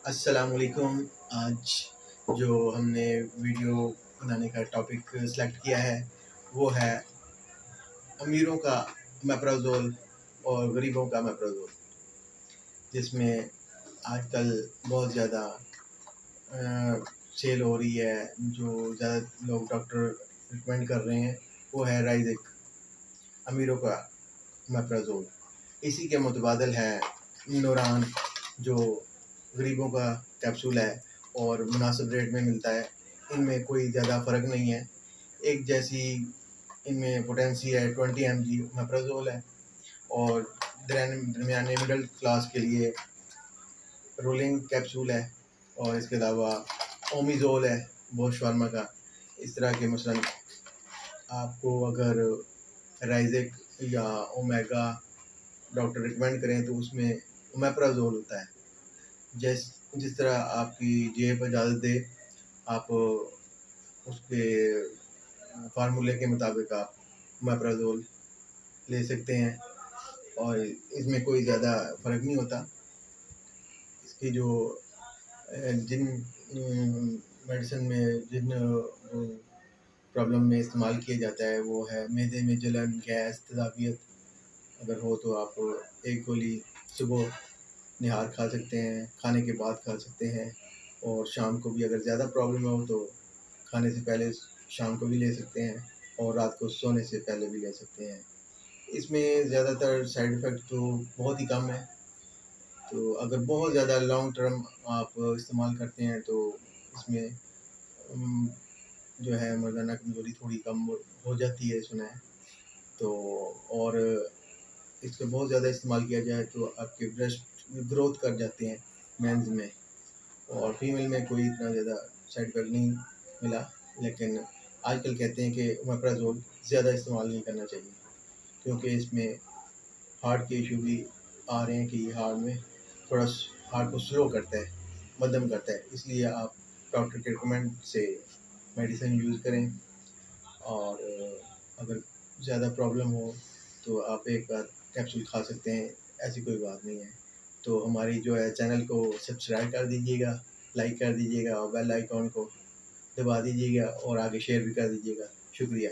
السلام علیکم۔ آج جو ہم نے ویڈیو بنانے کا ٹاپک سلیکٹ کیا ہے وہ ہے امیروں کا میپرازول اور غریبوں کا میپرازول، جس میں آج کل بہت زیادہ سیل ہو رہی ہے۔ جو زیادہ لوگ ڈاکٹر ریکمینڈ کر رہے ہیں وہ ہے رائزک امیروں کا میپرازول۔ اسی کے متبادل ہے نوران، جو غریبوں کا کیپسول ہے اور مناسب ریٹ میں ملتا ہے۔ ان میں کوئی زیادہ فرق نہیں ہے، ایک جیسی ان میں پوٹینسی ہے۔ 20 mg میپرازول ہے اور درمیانے مڈل کلاس کے لیے رولنگ کیپسول ہے، اور اس کے علاوہ اومیزول ہے بوش فارما کا۔ اس طرح کے مثلاً آپ کو اگر رائزک یا اومیگا ڈاکٹر ریکمینڈ کریں تو اس میں اومیپرازول ہوتا ہے۔ جس طرح آپ کی جیب اجازت دے، آپ اس کے فارمولے کے مطابق آپ اومیپرازول لے سکتے ہیں، اور اس میں کوئی زیادہ فرق نہیں ہوتا۔ اس کی جو جن میڈیسن میں جن پرابلم میں استعمال کیا جاتا ہے وہ ہے معدے میں جلن، گیس، تیزابیت اگر ہو تو آپ ایک گولی صبح نہار کھا سکتے ہیں، کھانے کے بعد کھا سکتے ہیں، اور شام کو بھی اگر زیادہ پرابلم ہو تو کھانے سے پہلے شام کو بھی لے سکتے ہیں، اور رات کو سونے سے پہلے بھی لے سکتے ہیں۔ اس میں زیادہ تر سائیڈ ایفیکٹ تو بہت ہی کم ہے، تو اگر بہت زیادہ لانگ ٹرم آپ استعمال کرتے ہیں تو اس میں جو ہے مردانہ کمزوری تھوڑی کم ہو جاتی ہے، سنا ہے تو۔ اور اس کا بہت زیادہ استعمال کیا جائے تو آپ کے بریسٹ گروتھ کر جاتے ہیں مینز میں، اور فیمیل میں کوئی اتنا زیادہ سائڈ افیکٹ نہیں ملا۔ لیکن آج کل کہتے ہیں کہ اومیپرازول زیادہ استعمال نہیں کرنا چاہیے، کیونکہ اس میں ہارٹ کے ایشو بھی آ رہے ہیں کہ یہ ہارٹ کو سلو کرتا ہے، مدھم کرتا ہے۔ اس لیے آپ ڈاکٹر کے ریکمینڈ سے میڈیسن یوز کریں، اور اگر زیادہ پرابلم ہو تو آپ ایک بار کیپسول کھا سکتے ہیں، ایسی کوئی بات نہیں ہے۔ تو ہماری جو ہے چینل کو سبسکرائب کر دیجیے گا، لائک کر دیجیے گا، اور بیل آئیکن کو دبا دیجیے گا، اور آگے شیئر بھی کر دیجیے گا۔ شکریہ۔